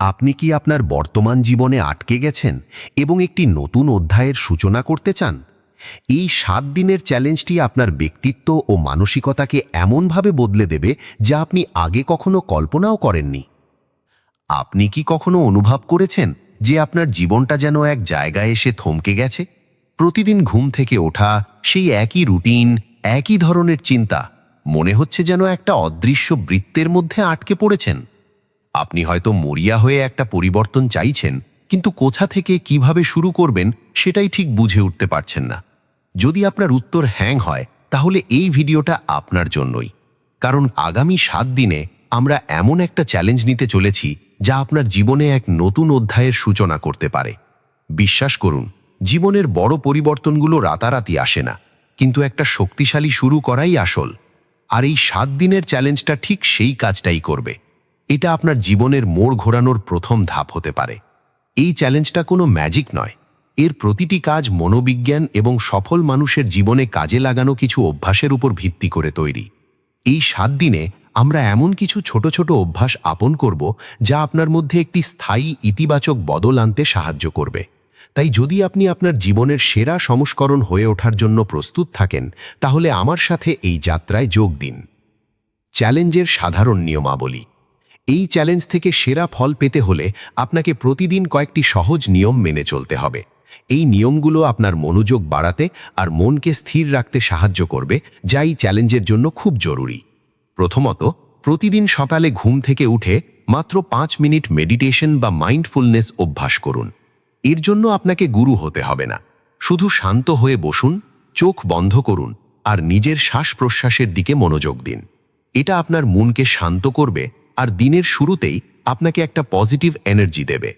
আপনি কি আপনার বর্তমান জীবনে আটকে গেছেন এবং একটি নতুন অধ্যায়ের সূচনা করতে চান? এই 7 দিনের চ্যালেঞ্জটি আপনার ব্যক্তিত্ব ও মানসিকতাকে এমনভাবে বদলে দেবে যা আপনি আগে কখনো কল্পনাও করেননি। আপনি কি কখনো অনুভব করেছেন যে আপনার জীবনটা যেন এক জায়গায় এসে থমকে গেছে? প্রতিদিন ঘুম থেকে ওঠা, সেই একই রুটিন, একই ধরনের চিন্তা, মনে হচ্ছে যেন একটা অদৃশ্য বৃত্তের মধ্যে আটকে পড়েছেন। আপনি হয়তো মরিয়া হয়ে একটা পরিবর্তন চাইছেন, কিন্তু কোথা থেকে কিভাবে শুরু করবেন সেটাই ঠিক বুঝে উঠতে পারছেন না। যদি আপনার উত্তর হ্যাঁ হয়, তাহলে এই ভিডিওটা আপনার জন্যই। কারণ আগামী 7 দিনে আমরা এমন একটা চ্যালেঞ্জ নিতে চলেছি যা আপনার জীবনে এক নতুন অধ্যায়ের সূচনা করতে পারে। বিশ্বাস করুন, জীবনের বড় পরিবর্তনগুলো রাতারাতি আসে না, কিন্তু একটা শক্তিশালী শুরু করাই আসল। আর এই 7 দিনের চ্যালেঞ্জটা ঠিক সেই কাজটাই করবে। এটা আপনার জীবনের মোড় ঘোরানোর প্রথম ধাপ হতে পারে। এই চ্যালেঞ্জটা কোনো ম্যাজিক নয়, এর প্রতিটি কাজ মনোবিজ্ঞান এবং সফল মানুষের জীবনে কাজে লাগানো কিছু অভ্যাসের উপর ভিত্তি করে তৈরি। এই 7 দিনে আমরা এমন কিছু ছোট ছোট অভ্যাস আপন করব যা আপনার মধ্যে একটি স্থায়ী ইতিবাচক বদল আনতে সাহায্য করবে। তাই যদি আপনি আপনার জীবনের সেরা সংস্করণ হয়ে ওঠার জন্য প্রস্তুত থাকেন, তাহলে আমার সাথে এই যাত্রায় যোগ দিন। চ্যালেঞ্জের সাধারণ নিয়মাবলী। এই চ্যালেঞ্জ থেকে সেরা ফল পেতে হলে আপনাকে প্রতিদিন কয়েকটি সহজ নিয়ম মেনে চলতে হবে। এই নিয়মগুলো আপনার মনোযোগ বাড়াতে আর মনকে স্থির রাখতে সাহায্য করবে, যা এই চ্যালেঞ্জের জন্য খুব জরুরি। প্রথমত, প্রতিদিন সকালে ঘুম থেকে উঠে মাত্র 5 মিনিট মেডিটেশন বা মাইন্ডফুলনেস অভ্যাস করুন। এর জন্য আপনাকে গুরু হতে হবে না। শুধু শান্ত হয়ে বসুন, চোখ বন্ধ করুন আর নিজের শ্বাস-প্রশ্বাসের দিকে মনোযোগ দিন। এটা আপনার মনকে শান্ত করবে আর দিনের শুরুতেই আপনাকে একটা পজিটিভ এনার্জি দেবে।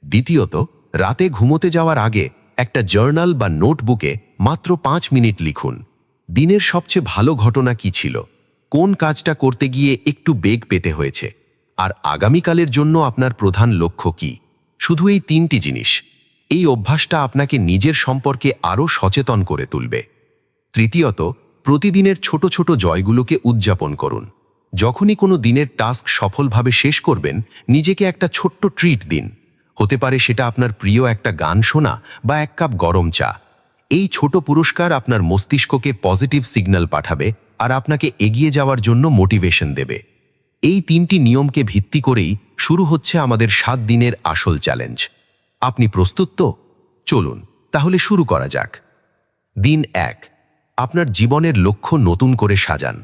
দ্বিতীয়ত, রাতে ঘুমোতে যাওয়ার আগে একটা জার্নাল বা নোটবুকে মাত্র 5 মিনিট লিখুন। দিনের সবচেয়ে ভালো ঘটনা কি ছিল, কোন কাজটা করতে গিয়ে একটু বেগ পেতে হয়েছে, আর আগামীকালের জন্য আপনার প্রধান লক্ষ্য কি। শুধু এই 3টি জিনিস। এই অভ্যাসটা আপনাকে নিজের সম্পর্কে আরও সচেতন করে তুলবে। তৃতীয়ত, প্রতিদিনের ছোট ছোট জয়গুলোকে উদযাপন করুন। যখনই কোনো দিনের টাস্ক সফলভাবে শেষ করবেন, নিজেকে একটা ছোট্ট ট্রিট দিন। হতে পারে সেটা আপনার প্রিয় একটা গান শোনা বা 1 কাপ গরম চা। এই ছোট পুরস্কার আপনার মস্তিষ্ককে পজিটিভ সিগন্যাল পাঠাবে আর আপনাকে এগিয়ে যাওয়ার জন্য মোটিভেশন দেবে। এই 3টি নিয়মকে ভিত্তি করেই শুরু হচ্ছে আমাদের 7 দিনের আসল চ্যালেঞ্জ। আপনি প্রস্তুত তো? চলুন তাহলে শুরু করা যাক। দিন 1, আপনার জীবনের লক্ষ্য নতুন করে সাজান।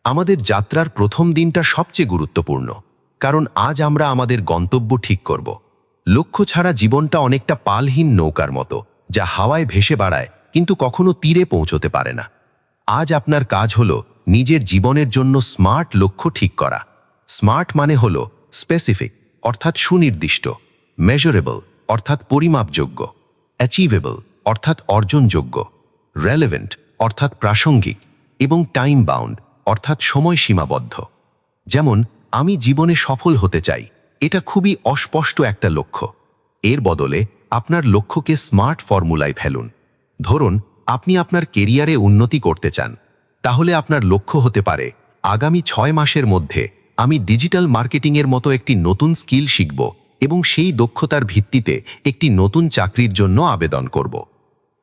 আমাদের যাত্রার প্রথম দিনটা সবচেয়ে গুরুত্বপূর্ণ, কারণ আজ আমরা আমাদের গন্তব্য ঠিক করব। লক্ষ্য ছাড়া জীবনটা অনেকটা পালহীন নৌকার মতো, যা হাওয়ায় ভেসে বেড়ায় কিন্তু কখনো তীরে পৌঁছতে পারে না। আজ আপনার কাজ হলো নিজের জীবনের জন্য স্মার্ট লক্ষ্য ঠিক করা। স্মার্ট মানে হলো স্পেসিফিক অর্থাৎ সুনির্দিষ্ট, মেজারেবল অর্থাৎ পরিমাপযোগ্য, অ্যাচিভেবল অর্থাৎ অর্জনযোগ্য, রেলেভেন্ট অর্থাৎ প্রাসঙ্গিক এবং টাইম বাউন্ড অর্থাৎ সময়সীমাবদ্ধ। যেমন, আমি জীবনে সফল হতে চাই, এটা খুবই অস্পষ্ট একটা লক্ষ্য। এর বদলে আপনার লক্ষ্যকে স্মার্ট ফর্মুলায় ফেলুন। ধরুন, আপনি আপনার কেরিয়ারে উন্নতি করতে চান, তাহলে আপনার লক্ষ্য হতে পারে আগামী 6 মাসের মধ্যে আমি ডিজিটাল মার্কেটিংয়ের মতো একটি নতুন স্কিল শিখব এবং সেই দক্ষতার ভিত্তিতে একটি নতুন চাকরির জন্য আবেদন করব।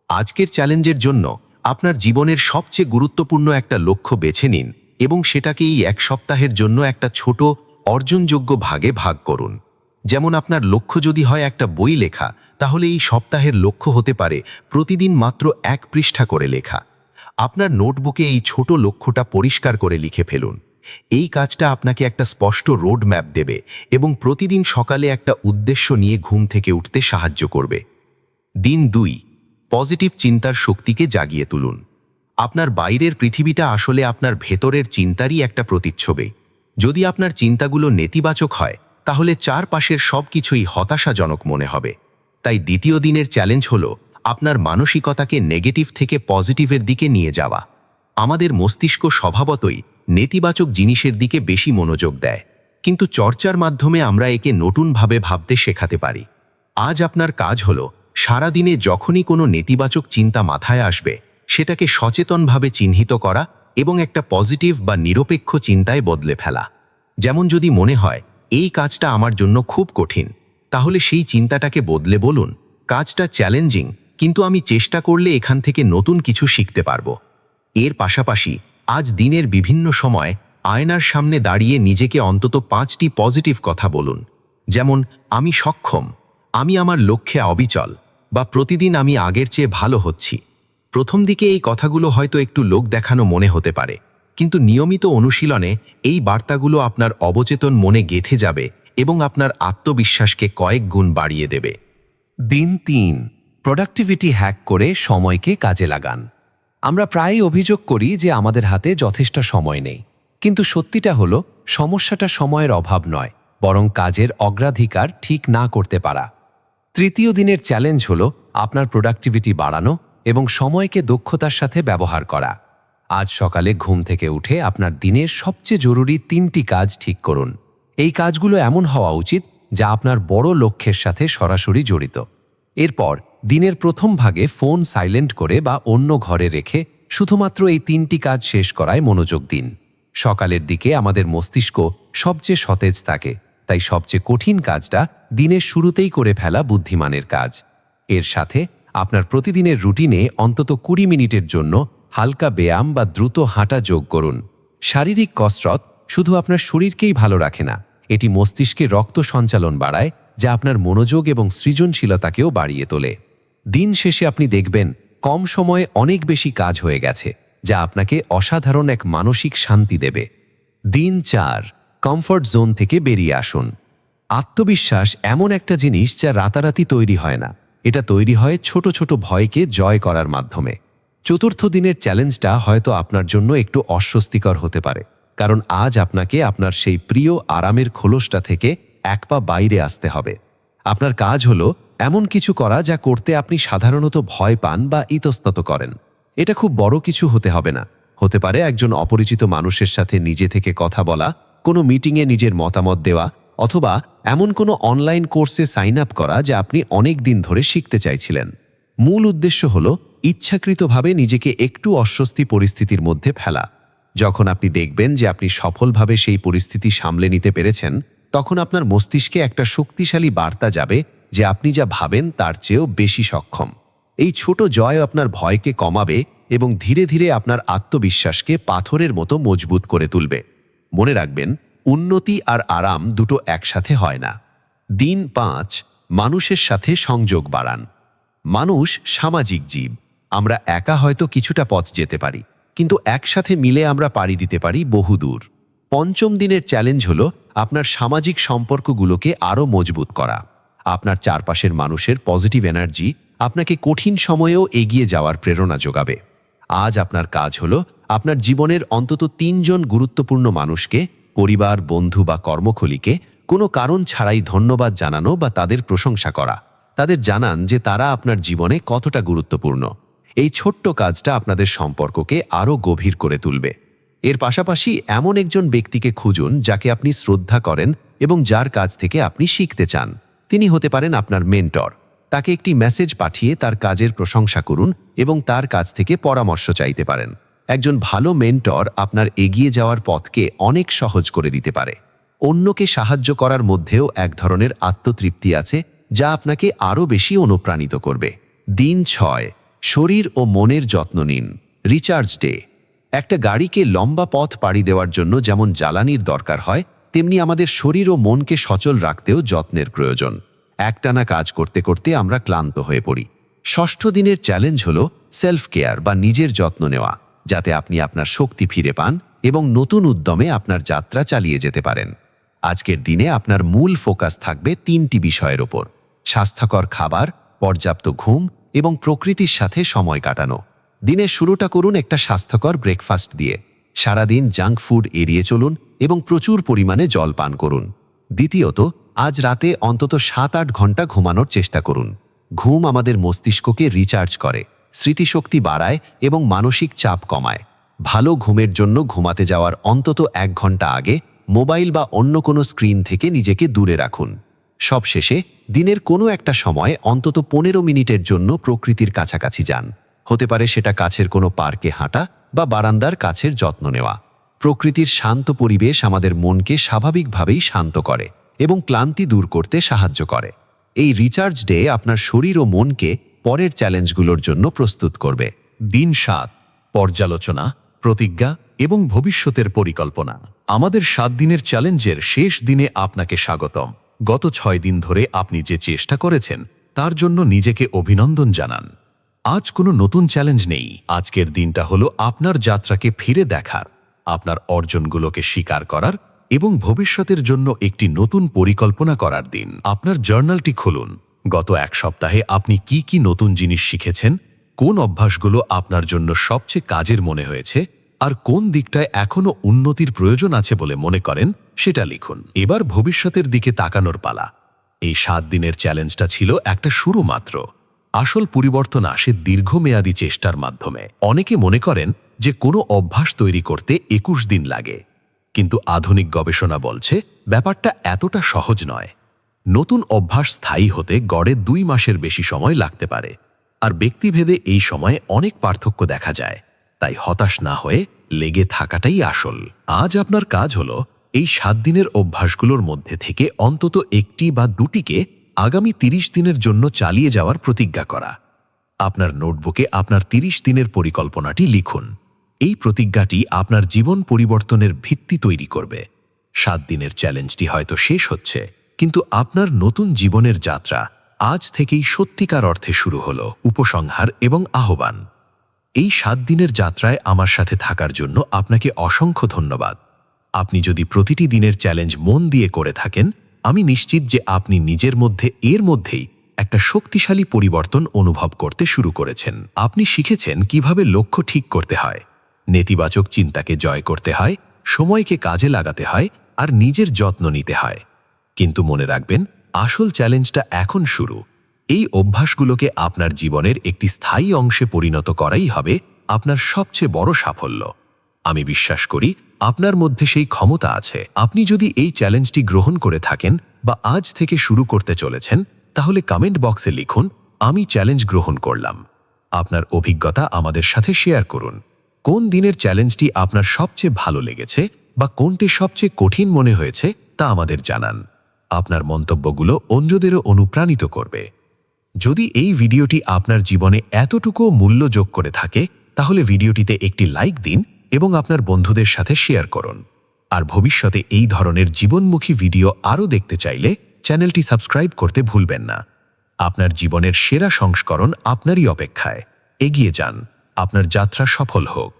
আজকের চ্যালেঞ্জের জন্য আপনার জীবনের সবচেয়ে গুরুত্বপূর্ণ একটা লক্ষ্য বেছে নিন এবং সেটাকে এই 1 সপ্তাহের জন্য একটা ছোট অর্জনযোগ্য ভাগে ভাগ করুন। যেমন, আপনার লক্ষ্য যদি হয় একটা বই লেখা, তাহলে এই সপ্তাহের লক্ষ্য হতে পারে প্রতিদিন মাত্র 1 পৃষ্ঠা করে লেখা। আপনার নোটবুকে এই ছোট লক্ষ্যটা পরিষ্কার করে লিখে ফেলুন। এই কাজটা আপনাকে একটা স্পষ্ট রোড ম্যাপ দেবে এবং প্রতিদিন সকালে একটা উদ্দেশ্য নিয়ে ঘুম থেকে উঠতে সাহায্য করবে। দিন 2, পজিটিভ চিন্তার শক্তিকে জাগিয়ে তুলুন। আপনার বাইরের পৃথিবীটা আসলে আপনার ভেতরের চিন্তারই একটা প্রতিচ্ছবি। যদি আপনার চিন্তাগুলো নেতিবাচক হয়, তাহলে চারপাশের সবকিছুই হতাশাজনক মনে হবে। তাই দ্বিতীয় দিনের চ্যালেঞ্জ হলো আপনার মানসিকতাকে নেগেটিভ থেকে পজিটিভের দিকে নিয়ে যাওয়া। আমাদের মস্তিষ্ক স্বভাবতই নেতিবাচক জিনিসের দিকে বেশি মনোযোগ দেয়, কিন্তু চর্চার মাধ্যমে আমরা একে নতুনভাবে ভাবতে শেখাতে পারি। আজ আপনার কাজ হলো সারাদিনে যখনই কোনো নেতিবাচক চিন্তা মাথায় আসবে, সেটাকে সচেতনভাবে চিহ্নিত করা এবং একটা পজিটিভ বা নিরপেক্ষ চিন্তায় বদলে ফেলা। যেমন, যদি মনে হয় এই কাজটা আমার জন্য খুব কঠিন, তাহলে সেই চিন্তাটাকে বদলে বলুন, কাজটা চ্যালেঞ্জিং, কিন্তু আমি চেষ্টা করলে এখান থেকে নতুন কিছু শিখতে পারব। এর পাশাপাশি আজ দিনের বিভিন্ন সময় আয়নার সামনে দাঁড়িয়ে নিজেকে অন্তত 5টি পজিটিভ কথা বলুন, যেমন আমি সক্ষম, আমি আমার লক্ষ্যে অবিচল, বা প্রতিদিন আমি আগের চেয়ে ভালো হচ্ছি। প্রথম দিকে এই কথাগুলো হয়তো একটু লোক দেখানো মনে হতে পারে, কিন্তু নিয়মিত অনুশীলনে এই বার্তাগুলো আপনার অবচেতন মনে গেঁথে যাবে এবং আপনার আত্মবিশ্বাসকে কয়েক গুণ বাড়িয়ে দেবে। দিন 3, প্রোডাক্টিভিটি হ্যাক করে সময়কে কাজে লাগান। আমরা প্রায়ই অভিযোগ করি যে আমাদের হাতে যথেষ্ট সময় নেই, কিন্তু সত্যিটা হলো সমস্যাটা সময়ের অভাব নয়, বরং কাজের অগ্রাধিকার ঠিক না করতে পারা। তৃতীয় দিনের চ্যালেঞ্জ হলো আপনার প্রোডাক্টিভিটি বাড়ানো এবং সময়কে দক্ষতার সাথে ব্যবহার করা। আজ সকালে ঘুম থেকে উঠে আপনার দিনের সবচেয়ে জরুরি 3টি কাজ ঠিক করুন। এই কাজগুলো এমন হওয়া উচিত যা আপনার বড় লক্ষ্যের সাথে সরাসরি জড়িত। এরপর দিনের প্রথম ভাগে ফোন সাইলেন্ট করে বা অন্য ঘরে রেখে শুধুমাত্র এই 3টি কাজ শেষ করায় মনোযোগ দিন। সকালের দিকে আমাদের মস্তিষ্ক সবচেয়ে সতেজ থাকে, তাই সবচেয়ে কঠিন কাজটা দিনের শুরুতেই করে ফেলা বুদ্ধিমানের কাজ। এর সাথে আপনার প্রতিদিনের রুটিনে অন্তত 20 মিনিটের জন্য হালকা ব্যায়াম বা দ্রুত হাঁটা যোগ করুন। শারীরিক কসরত শুধু আপনার শরীরকেই ভালো রাখে না, এটি মস্তিষ্কে রক্ত সঞ্চালন বাড়ায়, যা আপনার মনোযোগ এবং সৃজনশীলতাকেও বাড়িয়ে তোলে। দিন শেষে আপনি দেখবেন কম সময়ে অনেক বেশি কাজ হয়ে গেছে, যা আপনাকে অসাধারণ এক মানসিক শান্তি দেবে। দিন 4, কমফর্ট জোন থেকে বেরিয়ে আসুন। আত্মবিশ্বাস এমন একটা জিনিস যা রাতারাতি তৈরি হয় না, এটা তৈরি হয় ছোট ছোট ভয়কে জয় করার মাধ্যমে। চতুর্থ দিনের চ্যালেঞ্জটা হয়তো আপনার জন্য একটু অস্বস্তিকর হতে পারে, কারণ আজ আপনাকে আপনার সেই প্রিয় আরামের খোলসটা থেকে এক পা বাইরে আসতে হবে। আপনার কাজ হলো এমন কিছু করা যা করতে আপনি সাধারণত ভয় পান বা ইতস্তত করেন। এটা খুব বড় কিছু হতে হবে না, হতে পারে একজন অপরিচিত মানুষের সাথে নিজে থেকে কথা বলা, কোনো মিটিংয়ে নিজের মতামত দেওয়া, অথবা এমন কোনো অনলাইন কোর্সে সাইন আপ করা যা আপনি অনেক দিন ধরে শিখতে চাইছিলেন। মূল উদ্দেশ্য হলো ইচ্ছাকৃতভাবে নিজেকে একটু অস্বস্তি পরিস্থিতির মধ্যে ফেলা। যখন আপনি দেখবেন যে আপনি সফলভাবে সেই পরিস্থিতি সামলে নিতে পেরেছেন, তখন আপনার মস্তিষ্কে একটা শক্তিশালী বার্তা যাবে যে আপনি যা ভাবেন তার চেয়েও বেশি সক্ষম। এই ছোট জয় আপনার ভয়কে কমাবে এবং ধীরে ধীরে আপনার আত্মবিশ্বাসকে পাথরের মতো মজবুত করে তুলবে। মনে রাখবেন, উন্নতি আর আরাম দুটো একসাথে হয় না। দিন 5, মানুষের সাথে সংযোগ বাড়ান। মানুষ সামাজিক জীব। আমরা একা হয়তো কিছুটা পথ যেতে পারি, কিন্তু একসাথে মিলে আমরা পাড়ি দিতে পারি বহুদূর। পঞ্চম দিনের চ্যালেঞ্জ হলো আপনার সামাজিক সম্পর্কগুলোকে আরও মজবুত করা। আপনার চারপাশের মানুষের পজিটিভ এনার্জি আপনাকে কঠিন সময়েও এগিয়ে যাওয়ার প্রেরণা যোগাবে। আজ আপনার কাজ হলো আপনার জীবনের অন্তত 3 জন গুরুত্বপূর্ণ মানুষকে, পরিবার, বন্ধু বা কর্মখলীকে কোনো কারণ ছাড়াই ধন্যবাদ জানানো বা তাদের প্রশংসা করা। তাদের জানান যে তারা আপনার জীবনে কতটা গুরুত্বপূর্ণ। এই ছোট্ট কাজটা আপনাদের সম্পর্ককে আরও গভীর করে তুলবে। এর পাশাপাশি এমন একজন ব্যক্তিকে খুঁজুন যাকে আপনি শ্রদ্ধা করেন এবং যার কাছ থেকে আপনি শিখতে চান। তিনি হতে পারেন আপনার মেন্টর। তাকে একটি মেসেজ পাঠিয়ে তার কাজের প্রশংসা করুন এবং তার কাছ থেকে পরামর্শ চাইতে পারেন। একজন ভালো মেন্টর আপনার এগিয়ে যাওয়ার পথকে অনেক সহজ করে দিতে পারে। অন্যকে সাহায্য করার মধ্যেও এক ধরনের আত্মতৃপ্তি আছে যা আপনাকে আরও বেশি অনুপ্রাণিত করবে। দিন 6, শরীর ও মনের যত্ন নিন। Recharge day. একটা গাড়িকে লম্বা পথ পাড়ি দেওয়ার জন্য যেমন জ্বালানির দরকার হয়, তেমনি আমাদের শরীর ও মনকে সচল রাখতেও যত্নের প্রয়োজন। একটানা কাজ করতে করতে আমরা ক্লান্ত হয়ে পড়ি। ষষ্ঠ দিনের চ্যালেঞ্জ হলো সেলফ কেয়ার বা নিজের যত্ন নেওয়া, যাতে আপনি আপনার শক্তি ফিরে পান এবং নতুন উদ্যমে আপনার যাত্রা চালিয়ে যেতে পারেন। আজকের দিনে আপনার মূল ফোকাস থাকবে 3টি বিষয়ের ওপর: স্বাস্থ্যকর খাবার, পর্যাপ্ত ঘুম এবং প্রকৃতির সাথে সময় কাটানো। দিনের শুরুটা করুন একটা স্বাস্থ্যকর ব্রেকফাস্ট দিয়ে। সারাদিন জাঙ্ক ফুড এড়িয়ে চলুন এবং প্রচুর পরিমাণে জল পান করুন। দ্বিতীয়ত, আজ রাতে অন্তত 7-8 ঘন্টা ঘুমানোর চেষ্টা করুন। ঘুম আমাদের মস্তিষ্ককে রিচার্জ করে, স্মৃতিশক্তি বাড়ায় এবং মানসিক চাপ কমায়। ভালো ঘুমের জন্য ঘুমাতে যাওয়ার অন্তত 1 ঘন্টা আগে মোবাইল বা অন্য কোনো স্ক্রিন থেকে নিজেকে দূরে রাখুন। সবশেষে, দিনের কোনো একটা সময় অন্তত 15 মিনিটের জন্য প্রকৃতির কাছাকাছি যান। হতে পারে সেটা কাছের কোনো পার্কে হাঁটা বা বারান্দার কাছের যত্ন নেওয়া। প্রকৃতির শান্ত পরিবেশ আমাদের মনকে স্বাভাবিকভাবেই শান্ত করে। এবং ক্লান্তি দূর করতে সাহায্য করে। এই রিচার্জ ডে আপনার শরীর ও মনকে পরের চ্যালেঞ্জগুলোর জন্য প্রস্তুত করবে। দিন 7, পর্যালোচনা, প্রতিজ্ঞা এবং ভবিষ্যতের পরিকল্পনা। আমাদের 7 দিনের চ্যালেঞ্জের শেষ দিনে আপনাকে স্বাগতম। গত 6 দিন ধরে আপনি যে চেষ্টা করেছেন তার জন্য নিজেকে অভিনন্দন জানান। আজ কোনো নতুন চ্যালেঞ্জ নেই। আজকের দিনটা হলো আপনার যাত্রাকে ফিরে দেখার, আপনার অর্জনগুলোকে স্বীকার করার এবং ভবিষ্যতের জন্য একটি নতুন পরিকল্পনা করার দিন। আপনার জার্নালটি খুলুন। গত 1 সপ্তাহে আপনি কি কি নতুন জিনিস শিখেছেন, কোন অভ্যাসগুলো আপনার জন্য সবচেয়ে কাজের মনে হয়েছে, আর কোন দিকটায় এখনও উন্নতির প্রয়োজন আছে বলে মনে করেন সেটা লিখুন। এবার ভবিষ্যতের দিকে তাকানোর পালা। এই 7 দিনের চ্যালেঞ্জটা ছিল একটা শুরু মাত্র। আসল পরিবর্তন আসে দীর্ঘমেয়াদী চেষ্টার মাধ্যমে। অনেকে মনে করেন যে কোনো অভ্যাস তৈরি করতে 21 দিন লাগে, কিন্তু আধুনিক গবেষণা বলছে ব্যাপারটা এতটা সহজ নয়। নতুন অভ্যাস স্থায়ী হতে গড়ে 2 মাসের বেশি সময় লাগতে পারে, আর ব্যক্তিভেদে এই সময়ে অনেক পার্থক্য দেখা যায়। তাই হতাশ না হয়ে লেগে থাকাটাই আসল। আজ আপনার কাজ হলো এই 7 দিনের অভ্যাসগুলোর মধ্যে থেকে অন্তত একটি বা দুটিকে আগামী 30 দিনের জন্য চালিয়ে যাওয়ার প্রতিজ্ঞা করা। আপনার নোটবুকে আপনার 30 দিনের পরিকল্পনাটি লিখুন। এই প্রতিজ্ঞাটি আপনার জীবন পরিবর্তনের ভিত্তি তৈরি করবে। 7 দিনের চ্যালেঞ্জটি হয়তো শেষ হচ্ছে, কিন্তু আপনার নতুন জীবনের যাত্রা আজ থেকেই সত্যিকার অর্থে শুরু হলো। উপসংহার এবং আহ্বান। এই 7 দিনের যাত্রায় আমার সাথে থাকার জন্য আপনাকে অসংখ্য ধন্যবাদ। আপনি যদি প্রতিটি দিনের চ্যালেঞ্জ মন দিয়ে করে থাকেন, আমি নিশ্চিত যে আপনি নিজের মধ্যে এর মধ্যেই একটা শক্তিশালী পরিবর্তন অনুভব করতে শুরু করেছেন। আপনি শিখেছেন কিভাবে লক্ষ্য ঠিক করতে হয়, নেতিবাচক চিন্তাকে জয় করতে হয়, সময়কে কাজে লাগাতে হয়, আর নিজের যত্ন নিতে হয়। কিন্তু মনে রাখবেন, আসল চ্যালেঞ্জটা এখন শুরু। এই অভ্যাসগুলোকে আপনার জীবনের একটি স্থায়ী অংশে পরিণত করাই হবে আপনার সবচেয়ে বড় সাফল্য। আমি বিশ্বাস করি আপনার মধ্যে সেই ক্ষমতা আছে। আপনি যদি এই চ্যালেঞ্জটি গ্রহণ করে থাকেন বা আজ থেকে শুরু করতে চলেছেন, তাহলে কমেন্ট বক্সে লিখুন, আমি চ্যালেঞ্জ গ্রহণ করলাম। আপনার অভিজ্ঞতা আমাদের সাথে শেয়ার করুন। কোন দিনের চ্যালেঞ্জটি আপনার সবচেয়ে ভালো লেগেছে বা কোনটি সবচেয়ে কঠিন মনে হয়েছে তা আমাদের জানান। আপনার মন্তব্যগুলো অন্যদেরও অনুপ্রাণিত করবে। যদি এই ভিডিওটি আপনার জীবনে এতটুকু মূল্য যোগ করে থাকে, তাহলে ভিডিওটিতে একটি লাইক দিন এবং আপনার বন্ধুদের সাথে শেয়ার করুন। আর ভবিষ্যতে এই ধরনের জীবনমুখী ভিডিও আরও দেখতে চাইলে চ্যানেলটি সাবস্ক্রাইব করতে ভুলবেন না। আপনার জীবনের সেরা সংস্করণ আপনারই অপেক্ষায়। এগিয়ে যান, আপনার যাত্রা সফল হোক।